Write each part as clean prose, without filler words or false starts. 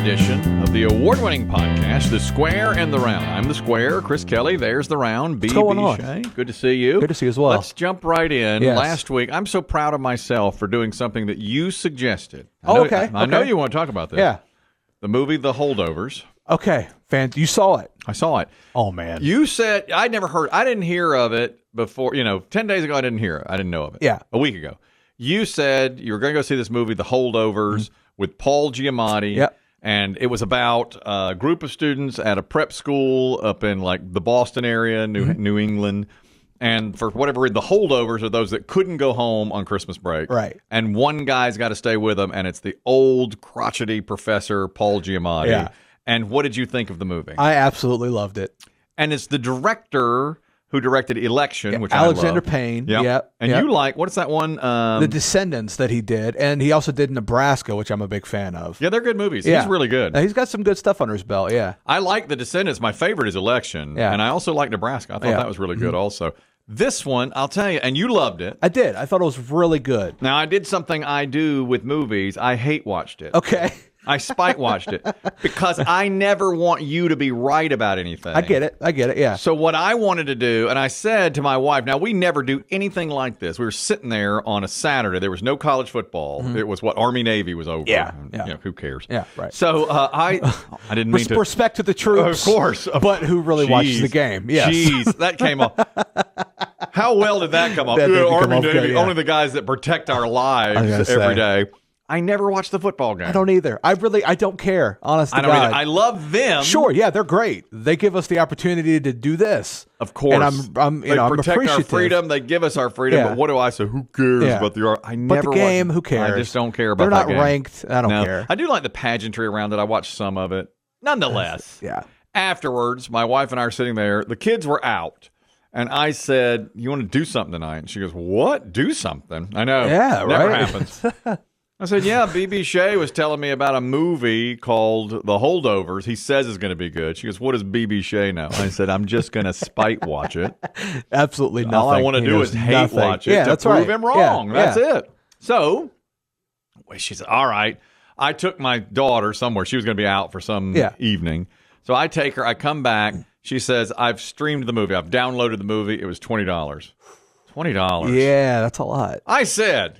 edition of the award-winning podcast, The Square and the Round. I'm The Square, Chris Kelly. There's The Round, BB Shea. Good to see you. Good to see you as well. Let's jump right in. Yes. Last week, I'm so proud of myself for doing something that you suggested. I know you want to talk about this. Yeah. The movie The Holdovers. Okay. You saw it. I saw it. Oh, man. You said, I didn't hear of it before, 10 days ago, I didn't hear it. I didn't know of it. Yeah. A week ago. You said you were going to go see this movie, The Holdovers, with Paul Giamatti. Yep. And it was about a group of students at a prep school up in like the Boston area, New England. And for whatever reason, the holdovers are those that couldn't go home on Christmas break. Right. And one guy's got to stay with them, and it's the old crotchety professor, Paul Giamatti. Yeah. And what did you think of the movie? I absolutely loved it. And it's the director who directed Election, which Alexander I love. Payne. Yep. And you like, what's that one? The Descendants that he did. And he also did Nebraska, which I'm a big fan of. Yeah, they're good movies. Yeah. He's really good. He's got some good stuff under his belt, yeah. I like The Descendants. My favorite is Election. Yeah. And I also like Nebraska. I thought that was really good also. This one, I'll tell you, and you loved it. I did. I thought it was really good. Now, I did something I do with movies. I hate watched it. Okay. I spite watched it because I never want you to be right about anything. I get it, yeah. So what I wanted to do, and I said to my wife, now we never do anything like this. We were sitting there on a Saturday. There was no college football. It was what Army-Navy was over. Yeah. Who cares? Yeah, right. So I didn't mean to. Respect to the troops. Of course. But who really watches the game? Yes. Jeez, that came off. How well did that come off? That didn't come off Army-Navy, good, yeah. only the guys that protect our lives every day. I never watched the football game. I don't either. I don't care, honest to God. I love them. Sure, yeah, they're great. They give us the opportunity to do this. Of course. And I'm protect appreciative. our freedom. They give us our freedom. Yeah. But what do I say? Who cares about the art? I never But the game, watch, who cares? I just don't care about They're not that game. ranked. I don't care. I do like the pageantry around it. I watched some of it. Nonetheless, Yeah. afterwards, my wife and I are sitting there. The kids were out. And I said, you want to do something tonight? And she goes, what? Do something? I know. Yeah, Never right. happens. I said, yeah, BB Shea was telling me about a movie called The Holdovers. He says it's going to be good. She goes, what does BB Shea know? I said, I'm just going to spite watch it. Absolutely nothing. All I want to do is hate watch it to prove him wrong. Yeah, That's it. So she said, all right. I took my daughter somewhere. She was going to be out for some evening. So I take her. I come back. She says, I've streamed the movie. I've downloaded the movie. It was $20. $20. Yeah, that's a lot. I said,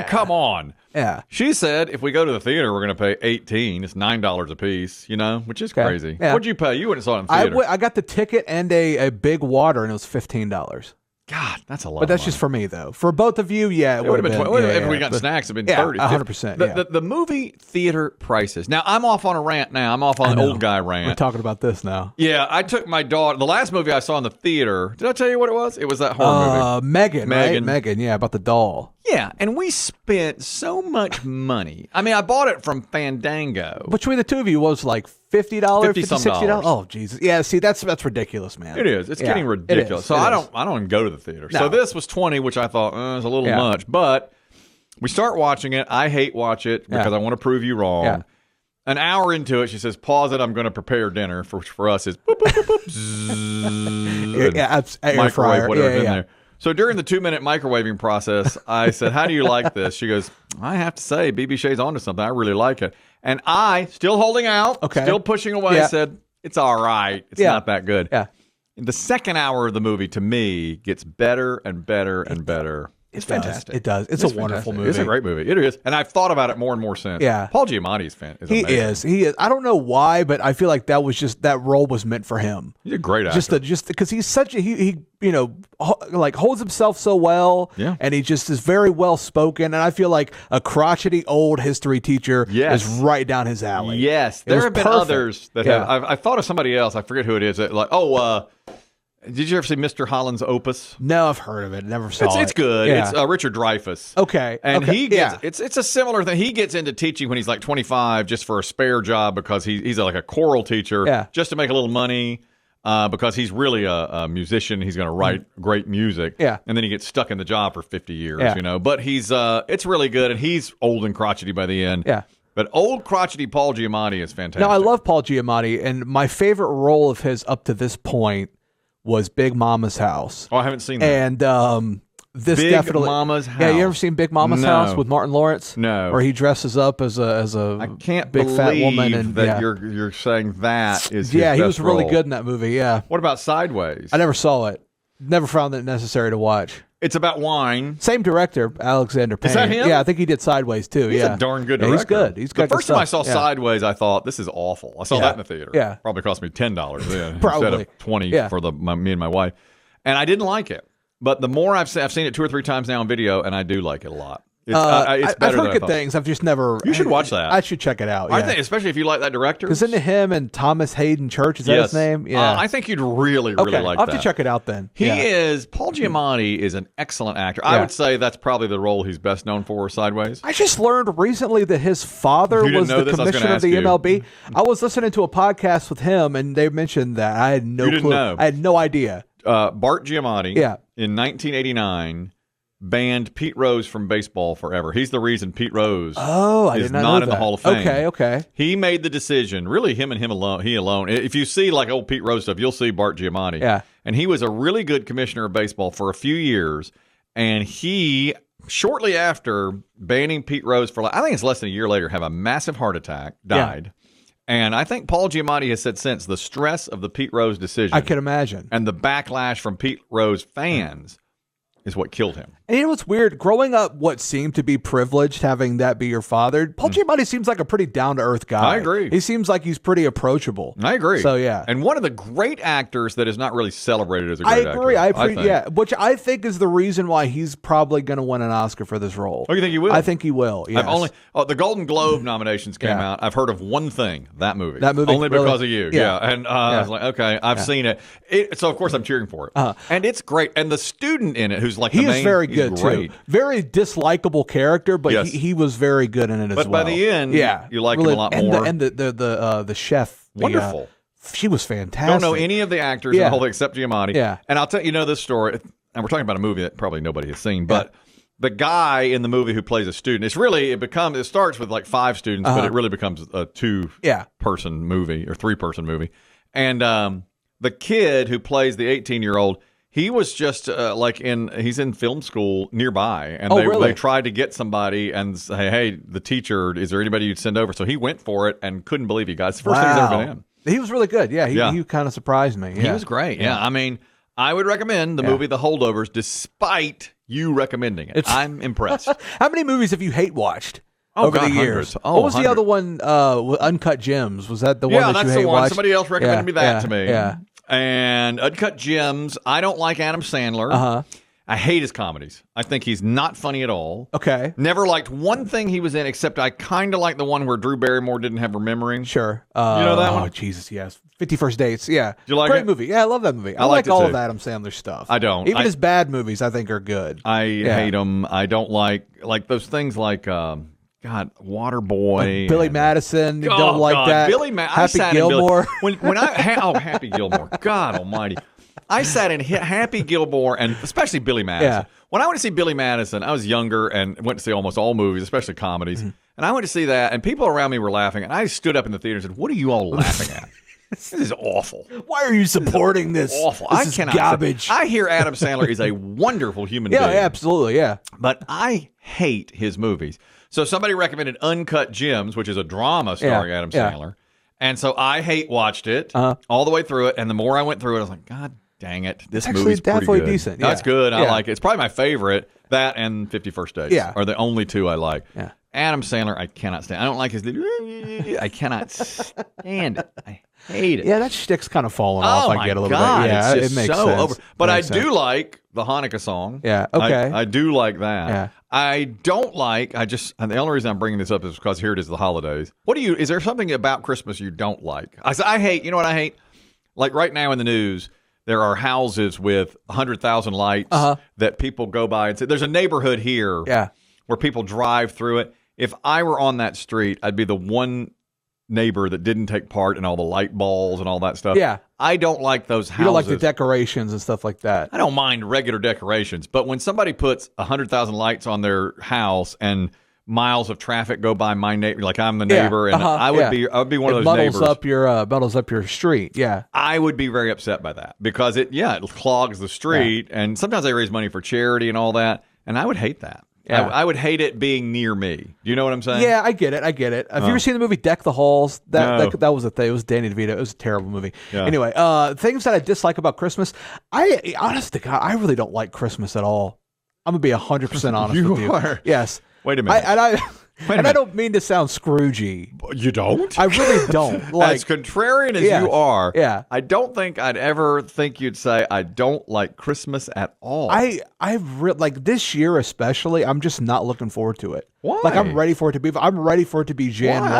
come on. Yeah. She said, if we go to the theater, we're going to pay $18. It's $9 a piece, which is crazy. Yeah. What'd you pay? You went and saw it in theater. I got the ticket and a big water, and it was $15. God, that's a lot. But that's of money. just for me, though. For both of you, it would have been. If we got snacks, it'd been 30. 100%. The movie theater prices. Now, I'm off on a rant now. I'm off on an old guy rant. We're talking about this now. Yeah, I took my daughter. The last movie I saw in the theater, did I tell you what it was? It was that horror movie. Megan, right? Megan, yeah, about the doll. Yeah, and we spent so much money. I mean, I bought it from Fandango. Between the two of you, was like $50, $60. Oh, Jesus. Yeah, see, that's ridiculous, man. It is. It's getting ridiculous. So I don't even go to the theater. No. So this was $20, which I thought is a little much. But we start watching it. I hate watch it because I want to prove you wrong. Yeah. An hour into it, she says, pause it. I'm going to prepare dinner, which for us is boop, boop, boop, boop, zzz, microwave, whatever's in there. So during the 2-minute microwaving process, I said, how do you like this? She goes, I have to say, BB Shea's onto something. I really like it. And I, still holding out, still pushing away, said, it's all right. It's not that good. Yeah. The second hour of the movie, to me, gets better and better and better. It's fantastic. It does. It's a wonderful movie. It's a great movie. It is. And I've thought about it more and more since. Yeah. Paul Giamatti is amazing. He is. I don't know why, but I feel like that role was meant for him. He's a great actor. Just because he's such a, he holds himself so well. Yeah. And he just is very well spoken. And I feel like a crotchety old history teacher is right down his alley. Yes. There have been others that have. I thought of somebody else. I forget who it is. Did you ever see Mr. Holland's Opus? No, I've heard of it. Never saw it. It's good. Yeah. It's Richard Dreyfuss. Okay. And he gets it's a similar thing. He gets into teaching when he's like 25 just for a spare job because he's like a choral teacher just to make a little money because he's really a musician. He's going to write great music. Yeah. And then he gets stuck in the job for 50 years, But he's it's really good, and he's old and crotchety by the end. Yeah. But old crotchety Paul Giamatti is fantastic. No, I love Paul Giamatti, and my favorite role of his up to this point was Big Mama's House. Oh, I haven't seen that. And this Big definitely. Mama's House. Yeah, you ever seen Big Mama's House with Martin Lawrence? No. Where he dresses up as a I can't big believe fat woman and that you're saying that is his he best was really role. good in that movie. Yeah. What about Sideways? I never saw it. Never found it necessary to watch. It's about wine. Same director, Alexander Payne. Is that him? Yeah, I think he did Sideways too. He's a darn good director. Yeah, he's good. He's got the first good time I stuff. saw Sideways, I thought this is awful. I saw that in the theater. Yeah, probably cost me $10 then probably instead of $20 for me and my wife, and I didn't like it. But the more I've seen it 2 or 3 times now on video, and I do like it a lot. It's better I've heard than good things. I've just never. You should watch that. I should check it out. Yeah. I think, especially if you like that director. Because into him and Thomas Hayden Church, is that his name? Yeah, I think you'd really like that. I'll have to check it out then. Paul Giamatti is an excellent actor. I would say that's probably the role he's best known for, Sideways. I just learned recently that his father was the commissioner of the MLB. I was listening to a podcast with him, and they mentioned that. I had no clue. Know. I had no idea. Bart Giamatti, in 1989, banned Pete Rose from baseball forever. He's the reason Pete Rose is not in the Hall of Fame. Okay. He made the decision, really him alone. If you see like old Pete Rose stuff, you'll see Bart Giamatti. Yeah. And he was a really good commissioner of baseball for a few years. And he, shortly after banning Pete Rose for, I think it's less than a year later, have a massive heart attack, died. Yeah. And I think Paul Giamatti has said since the stress of the Pete Rose decision. I can imagine. And the backlash from Pete Rose fans is what killed him. And you know what's weird? Growing up, what seemed to be privileged, having that be your father, Paul Giamatti seems like a pretty down-to-earth guy. I agree. He seems like he's pretty approachable. I agree. So, yeah. And one of the great actors that is not really celebrated as a great actor. I agree. Yeah, which I think is the reason why he's probably going to win an Oscar for this role. Oh, you think he will? I think he will, yes. The Golden Globe nominations came out. I've heard of one thing, that movie. really? Only because of you. Yeah. And I was like, okay, I've seen it. So, of course, I'm cheering for it. And it's great. And the student in it, who's like the main... He is very good, too. Very dislikable character, but he was very good in it as well. But by the end, you like him a lot more. And the chef. Wonderful. She was fantastic. Don't know any of the actors in the whole except Giamatti. Yeah. And I'll tell you, this story, and we're talking about a movie that probably nobody has seen, but the guy in the movie who plays a student, it starts with like 5 students, but it really becomes a 2-person movie or 3-person movie. And the kid who plays the 18-year-old, he was just he's in film school nearby, and they tried to get somebody and say, hey, the teacher, is there anybody you'd send over? So he went for it and couldn't believe he got it. It's the first thing he's ever been in. He was really good. Yeah, he kind of surprised me. Yeah. He was great. Yeah. I mean, I would recommend the movie The Holdovers, despite you recommending it. I'm impressed. How many movies have you hate watched? Over the years. What was the other one? Uncut Gems. Was that the one that you hate watched? Yeah, that's the one. Somebody else recommended me that to me. Yeah. And Uncut Gems, I don't like Adam Sandler. I hate his comedies. I think he's not funny at all. Okay. Never liked one thing he was in, except I kind of like the one where Drew Barrymore didn't have Remembering. Sure. You know that one? Oh, Jesus, yes. 50 First Dates, yeah. Do you like Great it? movie. Yeah, I love that movie. I like all of Adam Sandler stuff. I don't. Even his bad movies, I think, are good. I hate them. I don't like those things like... Waterboy, Billy Madison. Don't like that. Happy Gilmore. Happy Gilmore. God Almighty! I sat in Happy Gilmore and especially Billy Madison. Yeah. When I went to see Billy Madison, I was younger and went to see almost all movies, especially comedies. And I went to see that, and people around me were laughing, and I stood up in the theater and said, "What are you all laughing at? This is awful. Why are you supporting this? Awful. This is garbage." I hear Adam Sandler is a wonderful human being. Yeah, absolutely. Yeah, but I hate his movies. So somebody recommended Uncut Gems, which is a drama starring Adam Sandler. And so I watched it all the way through it. And the more I went through it, I was like, God dang it. This movie's pretty good. Decent. Yeah. That's good. I like it. It's probably my favorite. That and 50 First Dates are the only 2 I like. Yeah. Adam Sandler, I cannot stand. I don't like his... I cannot stand it. I hate it. Yeah, that shtick's kind of fallen off. I get a little bit. Yeah, it makes sense. Over. But I do like the Hanukkah song. Yeah, okay. I do like that. Yeah. I don't like, and the only reason I'm bringing this up is because here it is, the holidays. Is there something about Christmas you don't like? I hate, you know what I hate? Like right now in the news, there are houses with 100,000 lights that people go by and say, there's a neighborhood here where people drive through it. If I were on that street, I'd be the one neighbor that didn't take part in all the light balls and all that stuff. Yeah. I don't like those houses. You don't like the decorations and stuff like that. I don't mind regular decorations, but when somebody puts 100,000 lights on their house and miles of traffic go by my neighbor, like I'm the neighbor, and I would be one of those neighbors. Muddles up your street. Yeah, I would be very upset by that because it clogs the street, and sometimes they raise money for charity and all that, and I would hate that. Yeah. I would hate it being near me. Do you know what I'm saying? Yeah, I get it. Have you ever seen the movie Deck the Halls? That was a thing. It was Danny DeVito. It was a terrible movie. Yeah. Anyway, things that I dislike about Christmas. Honest to God, I really don't like Christmas at all. I'm going to be 100% honest with you. You are? Yes. Wait a minute. I don't mean to sound Scroogey. You don't? I really don't. As contrarian as you are, I don't think I'd ever think you'd say, I don't like Christmas at all. Like this year especially, I'm just not looking forward to it. Why? Like I'm ready for it to be Jan 1.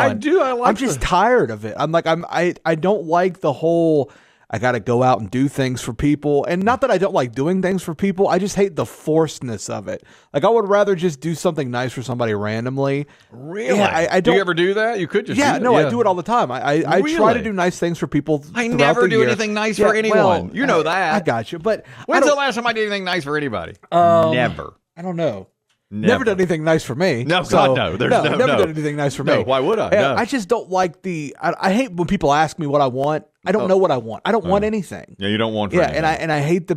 I'm just tired of it. I don't like the whole... I got to go out and do things for people. And not that I don't like doing things for people. I just hate the forcedness of it. Like, I would rather just do something nice for somebody randomly. Really? Yeah, I don't. Do you ever do that? You could just do that. I do it all the time. I try to do nice things for people. I never do anything nice for anyone. Well, you know that. I got you. But when's the last time I did anything nice for anybody? Never. I don't know. Never done anything nice for me. No, God, no. There's never done anything nice for me. No, why would I? No. I just don't like I hate when people ask me what I want. I don't know what I want. I don't want anything. Yeah, you don't want anything. And I hate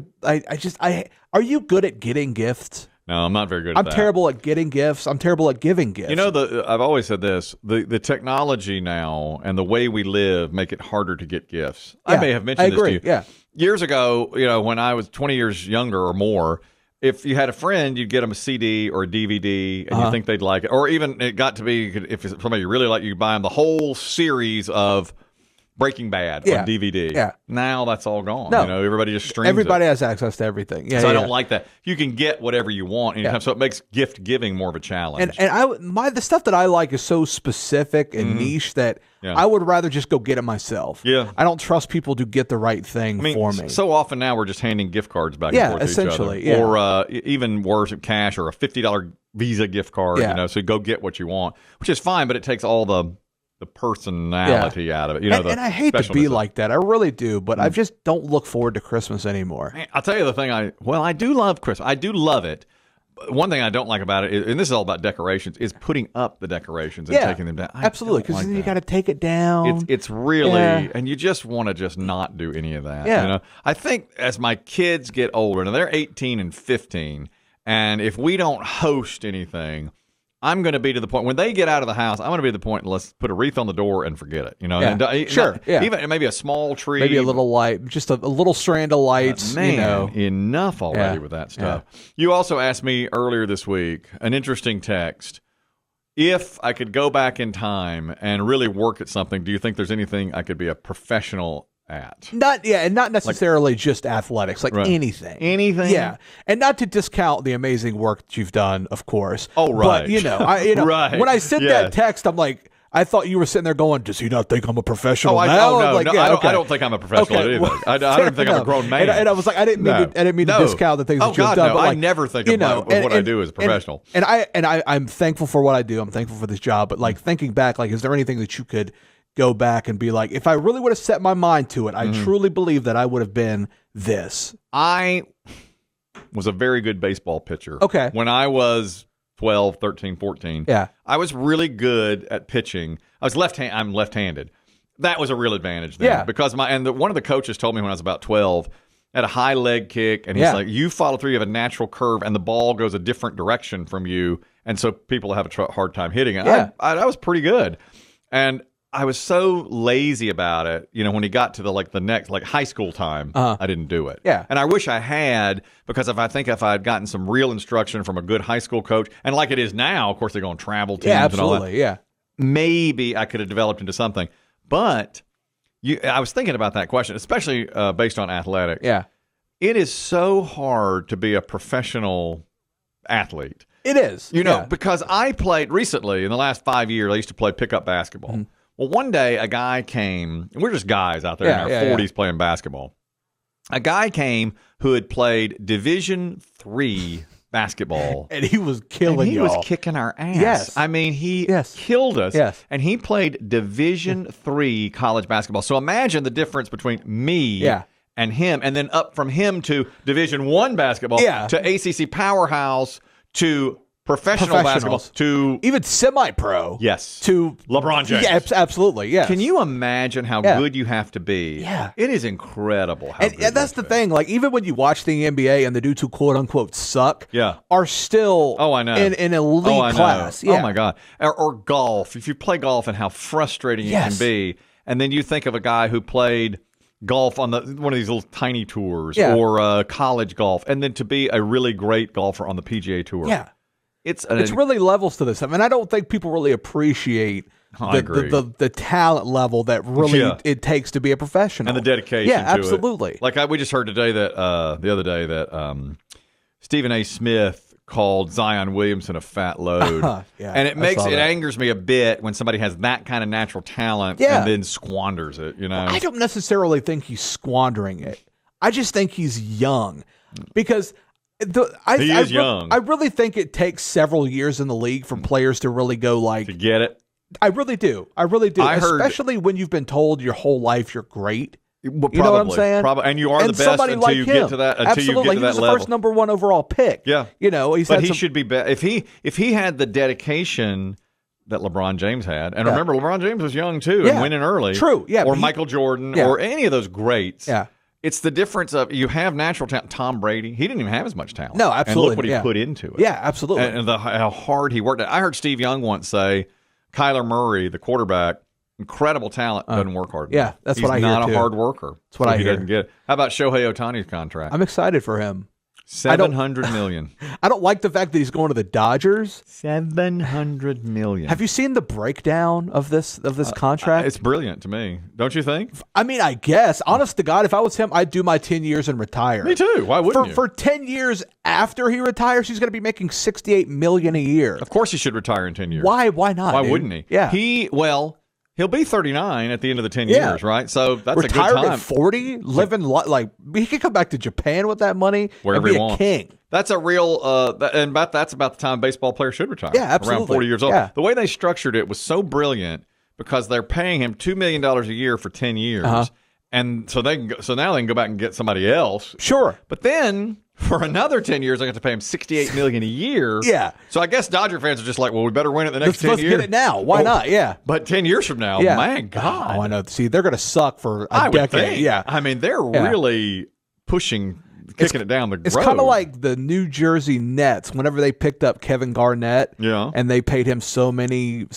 are you good at getting gifts? No, I'm not very good at that. I'm terrible at getting gifts. I'm terrible at giving gifts. You know, I've always said this, the technology now and the way we live make it harder to get gifts. I may have mentioned this to you. Yeah. Years ago, when I was 20 years younger or more, if you had a friend, you'd get them a CD or a DVD, and you think they'd like it. Or even it got to be, if it's somebody you really like, you buy them the whole series of Breaking Bad on DVD. Yeah. Now that's all gone. No. Everybody just streams Everybody has access to everything. Yeah, so I don't like that. You can get whatever you want anytime, so it makes gift giving more of a challenge. And the stuff that I like is so specific and niche that I would rather just go get it myself. Yeah. I don't trust people to get the right thing for me. So often now we're just handing gift cards back and forth to each other. Essentially, yeah. Or even worse, cash or a $50 Visa gift card, so go get what you want, which is fine, but it takes all the personality out of it. And I hate to be like that. I really do, but I just don't look forward to Christmas anymore. Man, I'll tell you the thing. I do love Christmas. I do love it. One thing I don't like about it, and this is all about decorations, is putting up the decorations and taking them down. Absolutely, because then you got to take it down. It's really, and you just want to just not do any of that. Yeah. I think as my kids get older, and they're 18 and 15, and if we don't host anything, I'm going to be to the point when they get out of the house. I'm going to be to the point. Let's put a wreath on the door and forget it. Even maybe a small tree, maybe a little light, just a little strand of lights. Enough already with that stuff. Yeah. You also asked me earlier this week an interesting text. If I could go back in time and really work at something, do you think there's anything I could be a professional at? And not necessarily just athletics, anything. Anything? Yeah. And not to discount the amazing work that you've done, of course. Oh, right. But, right. When I sent that text, I'm like, I thought you were sitting there going, does he not think I'm a professional now? I don't think I'm a professional at anything. I don't think I'm a grown man. And I was like, I didn't mean to discount the things that you've done. But I never think of what I do as a professional. And I'm thankful for what I do. I'm thankful for this job. But thinking back, is there anything that you could go back and be like, if I really would have set my mind to it, I truly believe that I would have been this. I was a very good baseball pitcher. Okay. When I was 12, 13, 14. Yeah. I was really good at pitching. I'm left-handed. That was a real advantage then. Yeah. Because one of the coaches told me when I was about 12, I had a high leg kick, and he's like, you follow through, you have a natural curve, and the ball goes a different direction from you, and so people have a hard time hitting it. Yeah. I was pretty good. And I was so lazy about it, when he got to the next high school time, I didn't do it. Yeah. And I wish I had, because if I had gotten some real instruction from a good high school coach, and like it is now, of course they go on travel teams and all that. Maybe I could have developed into something. But I was thinking about that question, especially based on athletics. Yeah. It is so hard to be a professional athlete. It is. Because I played recently, in the last 5 years, I used to play pickup basketball. Mm-hmm. Well, one day a guy came, and we're just guys out there in our 40s playing basketball. A guy came who had played Division III basketball. And he was killing He was kicking our ass. Yes. I mean, he killed us. Yes. And he played Division III college basketball. So imagine the difference between me and him, and then up from him to Division I basketball, to ACC powerhouse, to professional basketball to even semi-pro. Yes. To LeBron James. Yeah, absolutely. Yes. Can you imagine how good you have to be? Yeah. It is incredible how good and that's the thing. Like, even when you watch the NBA and the dudes who quote unquote suck are still in elite class. Yeah. Oh my God. Or golf. If you play golf and how frustrating it can be, and then you think of a guy who played golf on one of these little tiny tours or college golf, and then to be a really great golfer on the PGA Tour. Yeah. It's really levels to this. I mean, I don't think people really appreciate the talent level that really it takes to be a professional. And the dedication to absolutely. It. Like we just heard today that the other day that Stephen A. Smith called Zion Williamson a fat load. And it angers me a bit when somebody has that kind of natural talent and then squanders it, you know. I don't necessarily think he's squandering it. I just think he's young because he is young. I really think it takes several years in the league for players to really go to get it. I really do. Especially when you've been told your whole life you're great. Well, you know what I'm saying? Probably, and you are the best until you get to that. Absolutely, he was the first number 1 overall pick. Yeah, you know, he should be better if he had the dedication that LeBron James had. And remember, LeBron James was young too and winning early. True, or Michael Jordan, or any of those greats. Yeah. It's the difference of you have natural talent. Tom Brady, he didn't even have as much talent. No, absolutely. And look what he put into it. Yeah, absolutely. And how hard he worked. I heard Steve Young once say, Kyler Murray, the quarterback, incredible talent, doesn't work hard. Yeah, that's what I hear. He's not a hard worker. That's what I hear. He doesn't get it. How about Shohei Ohtani's contract? I'm excited for him. $700 million. I don't like the fact that he's going to the Dodgers. $700 million. Have you seen the breakdown of this contract? It's brilliant to me. Don't you think? I mean, I guess. Honest to God, if I was him, I'd do my 10 years and retire. Me too. Why wouldn't you? For 10 years after he retires, he's going to be making $68 million a year. Of course he should retire in 10 years. Why not? Why wouldn't he? Yeah. He'll be 39 at the end of the 10 years, right? So that's retired a good time. At 40, living like he could come back to Japan with that money wherever and be he wants. A king. That's a real, that's about the time a baseball player should retire. Yeah, absolutely. Around 40 years old. Yeah. The way they structured it was so brilliant because they're paying him $2 million a year for 10 years. And so now they can go back and get somebody else. Sure. But then for another 10 years, I got to pay him $68 million a year. Yeah. So I guess Dodger fans are just like, well, we better win it the next 10 years. Let's get it now. Why not? Yeah. But 10 years from now, my God. Oh, I know. See, they're going to suck for a decade. Yeah. I mean, they're really kicking it down the road. It's kind of like the New Jersey Nets whenever they picked up Kevin Garnett and they paid him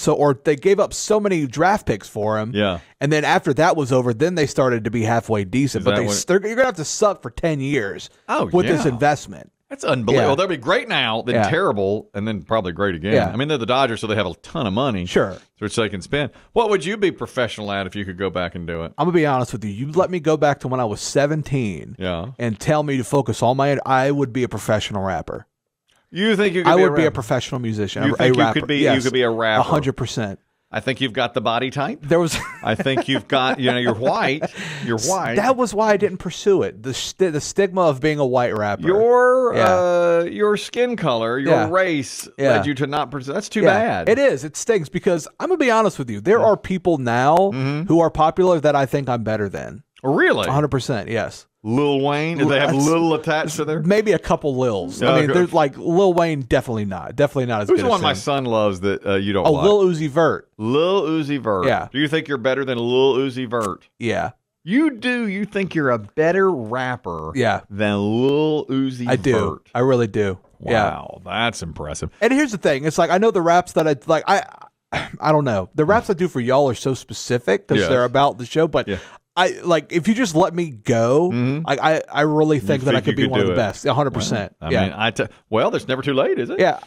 or they gave up so many draft picks for him. Yeah. And then after that was over, then they started to be halfway decent. But you're going to have to suck for 10 years with this investment. That's unbelievable. They'll be great now, then terrible, and then probably great again. Yeah. I mean, they're the Dodgers, so they have a ton of money. Sure. Which they can spend. What would you be professional at if you could go back and do it? I'm going to be honest with you. You let me go back to when I was 17 and tell me to focus all my... I would be a professional rapper. You think you could be I would be a professional musician. You think you could be a rapper? 100%. I think you've got the body type. I think you've got, you're white. You're white. That was why I didn't pursue it. The stigma of being a white rapper. Your skin color, your race led you to not pursue. That's too bad. It is. It stings because I'm going to be honest with you. There are people now who are popular that I think I'm better than. Really? 100%, yes. Lil Wayne? Do they have Lil attached to there? Maybe a couple Lils. I mean, there's like Lil Wayne, definitely not. Definitely not as good as him. Who's one my son loves that you don't like? Lil Uzi Vert. Lil Uzi Vert. Yeah. Do you think you're better than Lil Uzi Vert? Yeah. You do? You think you're a better rapper than Lil Uzi Vert? I do. I really do. Wow. That's impressive. And here's the thing. It's like, I know the raps that I like. I don't know. The raps I do for y'all are so specific because they're about the show, but I like if you just let me go, I really think that I could be one of the best. 100%. I mean, well, there's never too late, is it? Yeah.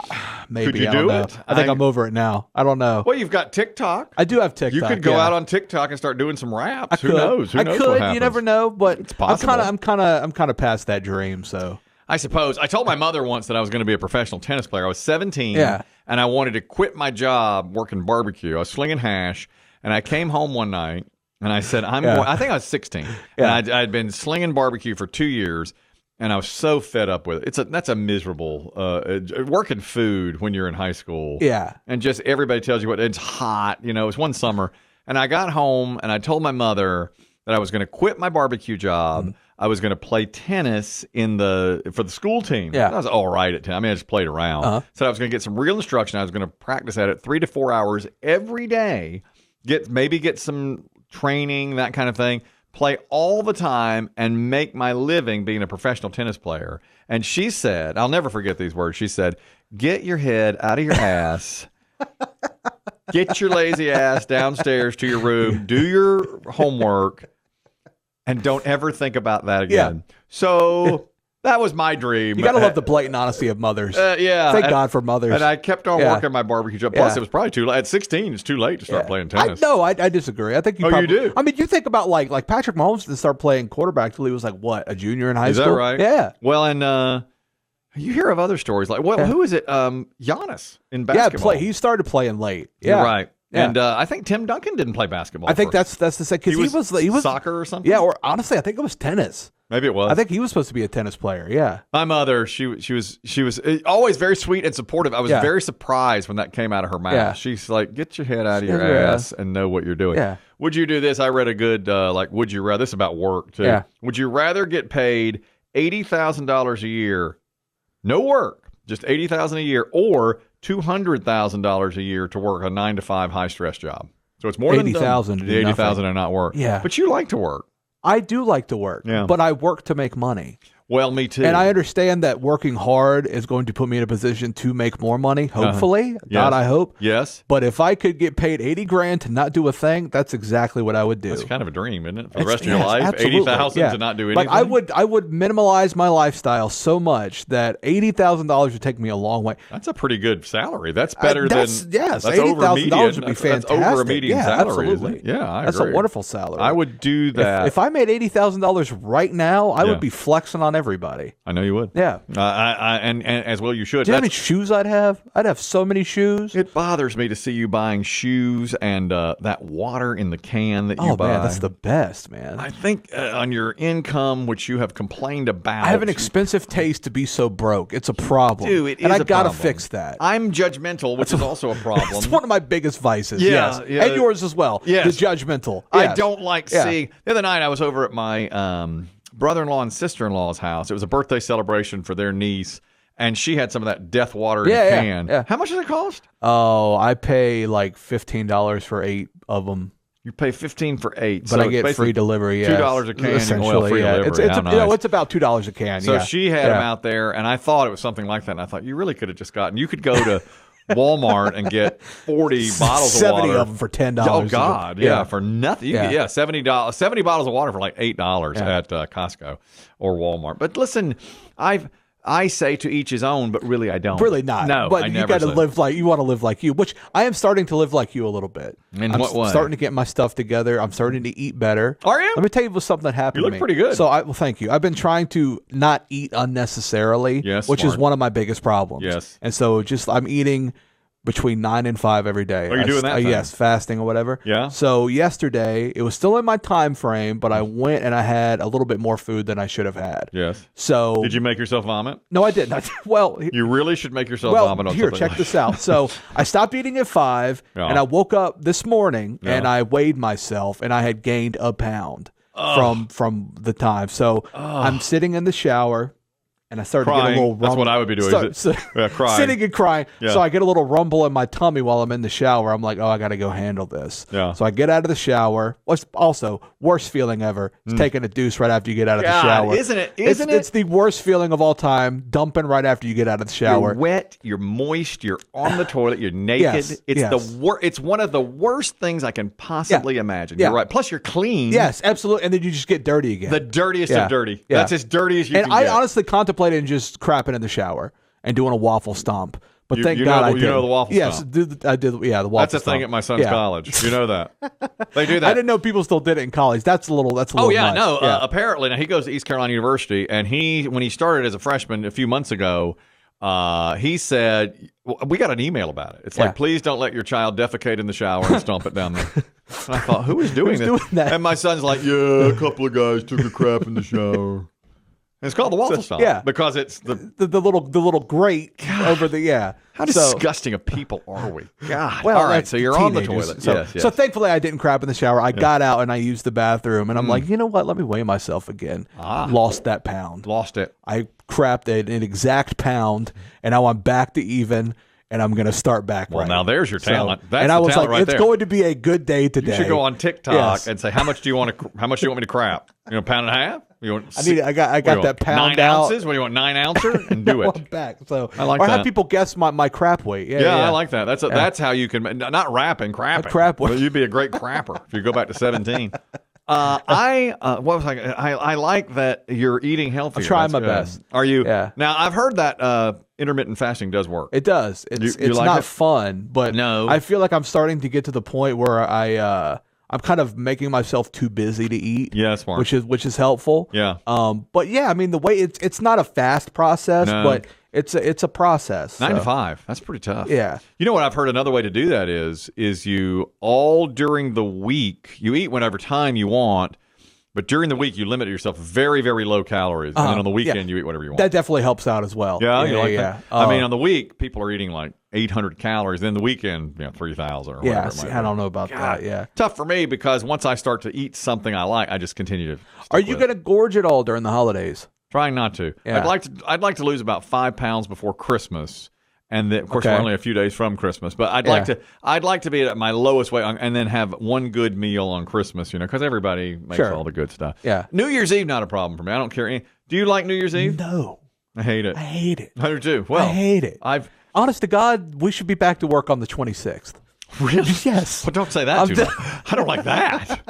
Maybe. Could you do it? I think I'm over it now. I don't know. Well, you've got TikTok. I do have TikTok. You could go out on TikTok and start doing some raps. Who knows? I could. You never know, but it's possible. I'm kind of past that dream, so. I suppose. I told my mother once that I was going to be a professional tennis player. I was 17, and I wanted to quit my job working barbecue. I was slinging hash, and I came home one night, and I said, I think I was 16, and I'd been slinging barbecue for 2 years, and I was so fed up with it. That's a miserable working food when you're in high school. Yeah. And just everybody tells you what it's hot. It was one summer, and I got home, and I told my mother that I was going to quit my barbecue job. I was going to play tennis for the school team. Yeah. I was all right at tennis. I mean, I just played around. So I was going to get some real instruction. I was going to practice at it 3 to 4 hours every day, get some training, that kind of thing, play all the time, and make my living being a professional tennis player. And she said, I'll never forget these words. She said, get your head out of your ass. Get your lazy ass downstairs to your room. Do your homework. And don't ever think about that again. Yeah. So that was my dream. You got to love the blatant honesty of mothers. Yeah. Thank God for mothers. And I kept on working my barbecue job. Plus, it was probably too late. At 16, it's too late to start playing tennis. I disagree. I think you do? I mean, you think about like Patrick Mahomes didn't start playing quarterback till he was a junior in high school? Is that right? Yeah. Well, and you hear of other stories like, who is it? Giannis in basketball. Yeah, he started playing late. Yeah. You're right. Yeah. And I think Tim Duncan didn't play basketball. I think that's the same, because he was soccer or something. Yeah, or honestly, I think it was tennis. Maybe it was. I think he was supposed to be a tennis player. Yeah. My mother, she was always very sweet and supportive. I was very surprised when that came out of her mouth. Yeah. She's like, "Get your head out of your ass and know what you're doing." Yeah. Would you do this? I read a good would you rather? This is about work too. Yeah. Would you rather get paid $80,000 a year, no work, just $80,000 a year, or $200,000 a year to work a 9-to-5 high stress job? So it's more than $80,000. The $80,000 and not work. Yeah. But you like to work. I do like to work. Yeah. But I work to make money. Well, me too. And I understand that working hard is going to put me in a position to make more money, hopefully. God, I hope. Yes. But if I could get paid $80,000 to not do a thing, that's exactly what I would do. That's kind of a dream, isn't it? For the rest of your life, absolutely. $80,000 to not do anything. Like I would minimalize my lifestyle so much that $80,000 would take me a long way. That's a pretty good salary. That's better than yes. $80,000 would be fantastic. That's over a median salary. Absolutely. Yeah, I agree. That's a wonderful salary. I would do that. If I made $80,000 right now, I would be flexing on everybody. I know you would. Yeah. And as well you should. Do you know how many shoes I'd have? I'd have so many shoes. It bothers me to see you buying shoes and that water in the can that you buy. Oh, man, that's the best, man. I think on your income, which you have complained about. I have an expensive taste to be so broke. It's a problem. Dude, it is and I a got to problem. fix that. I'm judgmental, which is also a problem. It's one of my biggest vices. Yeah, yes. Yeah. And yours as well. Yes. The judgmental. Yes. I don't like seeing. The other night I was over at my brother-in-law and sister-in-law's house. It was a birthday celebration for their niece, and she had some of that death water in a can. Yeah. How much does it cost? Oh, I pay like $15 for 8 of them. You pay $15 for 8, but I get free delivery. $2 a can, essentially. Free delivery. It's about $2 a can. So she had them out there, and I thought it was something like that. And I thought you really could have just gotten. You could go to Walmart and get 40 bottles of water. 70 of them for $10. Oh God, yeah, for nothing. You get, $70 bottles of water for like $8 at Costco or Walmart. But listen, I say to each his own, but really I don't. Really not. No, but I you never got to say. live like you want to live like you, which I am starting to live like you a little bit. In what way? I'm starting to get my stuff together. I'm starting to eat better. Are you? Let me tell you something that happened. You look to me. pretty good. So well, thank you. I've been trying to not eat unnecessarily, which is one of my biggest problems. Yes. And so I'm eating between 9 and 5 every day. Are you doing that? Yes, fasting or whatever. Yeah. So yesterday, it was still in my time frame, but I went and I had a little bit more food than I should have had. Yes. So did you make yourself vomit? No, I didn't. Well, you really should make yourself vomit on here, something. check this out. So I stopped eating at 5, and I woke up this morning and I weighed myself, and I had gained a pound from the time. So I'm sitting in the shower. And I started to get a little rumble. That's what I would be doing. Crying. Sitting and crying. Yeah. So I get a little rumble in my tummy while I'm in the shower. I'm like, I got to go handle this. Yeah. So I get out of the shower. What's also worst feeling ever is taking a deuce right after you get out of the shower. Isn't it? It's the worst feeling of all time, dumping right after you get out of the shower. You're wet, you're moist, you're on the toilet, you're naked. Yes, It's one of the worst things I can possibly imagine. Yeah. You're right. Plus you're clean. Yes, absolutely. And then you just get dirty again. The dirtiest of dirty. Yeah. That's as dirty as you can get. And I honestly contemplated just crapping in the shower and doing a waffle stomp. But thank God I did. You know the waffle stomp? Yes, I did. Yeah, the waffle That's a stomp. thing at my son's college. You know that. They do that. I didn't know people still did it in college. That's a little much. Apparently, now he goes to East Carolina University, and when he started as a freshman a few months ago, he said, we got an email about it. It's like, please don't let your child defecate in the shower and stomp it down there. And I thought, who is doing this? Doing that? And my son's like, a couple of guys took a crap in the shower. It's called the waffle style. Yeah, because it's the little grate over the How disgusting of people are we? God. Well, all right, so you're on the toilet. So thankfully I didn't crap in the shower. I got out and I used the bathroom, and I'm like, you know what? Let me weigh myself again. Lost that pound. Lost it. I crapped an exact pound, and now I'm back to even. And I'm going to start back right. Well, now there's your talent. That's and I was like, right it's going to be a good day today. You should go on TikTok and say, how much do you want me to crap? Pound and a half? I got that pound 9 ounces? What do you want, 9 ouncer? And do it. I'm back. So I like that. Have people guess my crap weight. Yeah, I like that. That's how you can, not rapping, crapping. Crap weight. But you'd be a great crapper if you go back to 17. What was I like that you're eating healthy. I'm trying my best. Are you? Yeah. Now I've heard that intermittent fasting does work. It does. It's like not fun, but no. I feel like I'm starting to get to the point where I'm kind of making myself too busy to eat. Yeah, smart. Which is helpful. Yeah. But yeah, I mean the way it's not a fast process, but it's a process. 9 to 5. That's pretty tough. Yeah. You know what I've heard another way to do that is you all during the week, you eat whatever time you want, but during the week you limit yourself very, very low calories. And then on the weekend you eat whatever you want. That definitely helps out as well. Yeah, you like that? I mean, on the week, people are eating like 800 calories. Then the weekend, 3,000 or whatever it might be. I don't know about that. Yeah. Tough for me because once I start to eat something I like, I just continue to Are you going to gorge at all during the holidays? Trying not to. Yeah. I'd like to lose about 5 pounds before Christmas, and then, of course we're only a few days from Christmas. But I'd like to be at my lowest weight and then have one good meal on Christmas. Because everybody makes all the good stuff. Yeah. New Year's Eve not a problem for me. I don't care. Do you like New Year's Eve? No. I hate it. I do too. Well, I hate it. Honest to God, we should be back to work on the 26th. Really? Yes. Well, don't say that too much. I don't like that.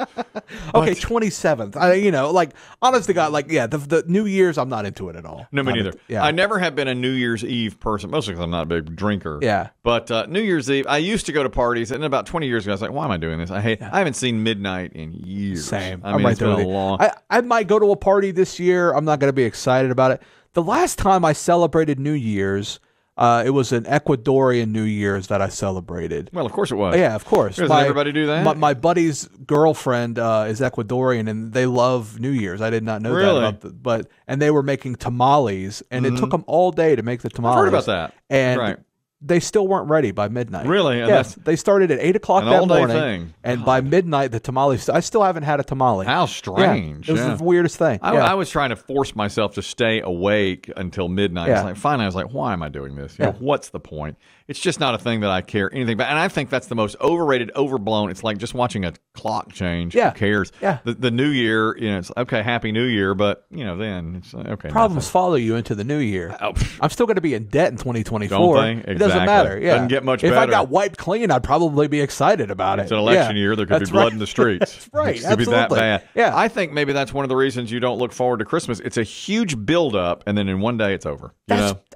Okay, 27th. Honest to God, the New Year's, I'm not into it at all. No, me neither. Yeah. I never have been a New Year's Eve person, mostly because I'm not a big drinker. Yeah. But New Year's Eve, I used to go to parties, and about 20 years ago, I was like, why am I doing this? I haven't seen midnight in years. Same. I mean, right it's been a long... I might go to a party this year. I'm not going to be excited about it. The last time I celebrated New Year's, it was an Ecuadorian New Year's that I celebrated. Well, of course it was. Yeah, of course. Doesn't everybody do that? My buddy's girlfriend is Ecuadorian, and they love New Year's. I did not know that. And they were making tamales, and it took them all day to make the tamales. I've heard about that. And they still weren't ready by midnight. Really? Yes. They started at 8 o'clock that morning. Thing. And by midnight, the tamales, I still haven't had a tamale. How strange. Yeah, it was the weirdest thing. I was trying to force myself to stay awake until midnight. Yeah. Finally, I was like, why am I doing this? What's the point? It's just not a thing that I care anything about. And I think that's the most overrated, overblown. It's like just watching a clock change. Yeah. Who cares? Yeah. The New Year, it's okay, Happy New Year, but, then it's okay. Problems follow you into the new year. I'm still going to be in debt in 2024. Don't they? Exactly. It doesn't matter. Yeah. Doesn't get much better. If I got wiped clean, I'd probably be excited about it. It's an election year. There could be blood in the streets. That's right. It could be that bad. Yeah. I think maybe that's one of the reasons you don't look forward to Christmas. It's a huge buildup, and then in one day it's over.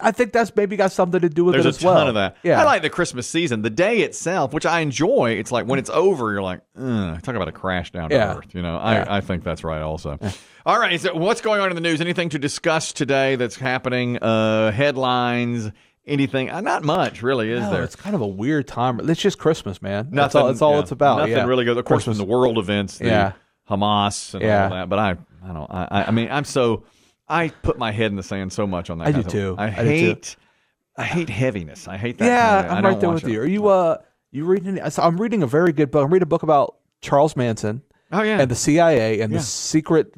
I think that's maybe got something to do with it as well. There's a ton of that. Yeah. I like the Christmas season. The day itself, which I enjoy, it's like when it's over, you're like, talk about a crash down to earth. I think that's right also. All right. So what's going on in the news? Anything to discuss today that's happening? Headlines? Anything? Not much, really, is there? It's kind of a weird time. It's just Christmas, man. That's all it's about. Nothing really good. Of course, in the world events, the Hamas and all that. But I mean, I put my head in the sand so much on that. I do too. I hate heaviness. I hate that. Yeah, I'm right there with you. Are you reading? I'm reading a very good book. I'm reading a book about Charles Manson. Oh yeah, and the CIA and the secrets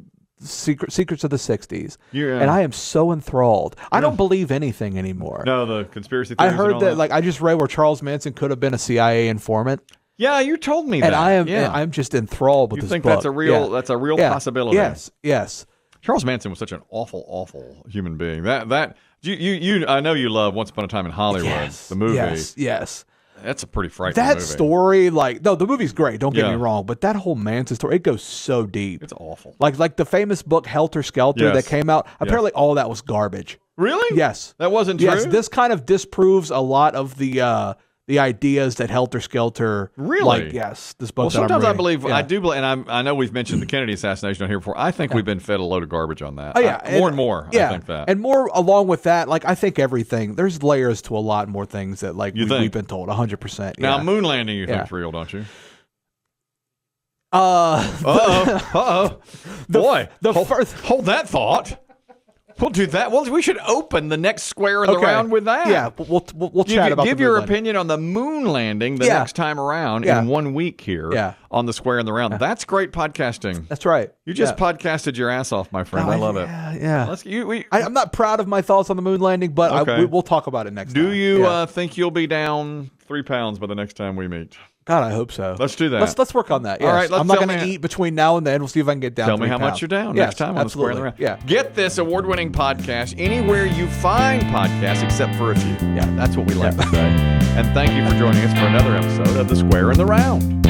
of the 60s. And I am so enthralled. I don't believe anything anymore. No, the conspiracy theories. I heard that. I just read where Charles Manson could have been a CIA informant. Yeah, you told me that. And I'm just enthralled with this book. You think that's a real possibility? Yes. Charles Manson was such an awful, awful human being. That you I know you love Once Upon a Time in Hollywood, the movie. Yes. That's a pretty frightening movie. That story, the movie's great. Don't get me wrong, but that whole Manson story, it goes so deep. It's awful. Like the famous book Helter Skelter that came out. Apparently, all that was garbage. Really? Yes. That wasn't true. Yes. This kind of disproves a lot of the ideas that Helter Skelter. Really? This book. Well, sometimes I believe I do believe, and I know we've mentioned the Kennedy assassination on here before. I think we've been fed a load of garbage on that. Oh yeah, more and more. I think that, and more along with that. I think everything. There's layers to a lot more things that we've been told. 100%. Now moon landing, you think's real, don't you? Boy, hold that thought. We'll do that. Well, we should open the next Square in the Round with that. Yeah, we'll chat about give your opinion on the moon landing the next time around in 1 week here on the Square in the Round. That's great podcasting. That's right. You just podcasted your ass off, my friend. I love it. Yeah. I'm not proud of my thoughts on the moon landing, but we'll talk about it next time. Do you think you'll be down 3 pounds by the next time we meet? God, I hope so. Let's do that. Let's work on that. Yes. All right, I'm not going to eat between now and then. We'll see if I can get down. Tell me how much you're down next time on the Square in the Round. Yeah. Get this award-winning podcast anywhere you find podcasts, except for a few. Yeah, that's what we like to say. And thank you for joining us for another episode of the Square in the Round.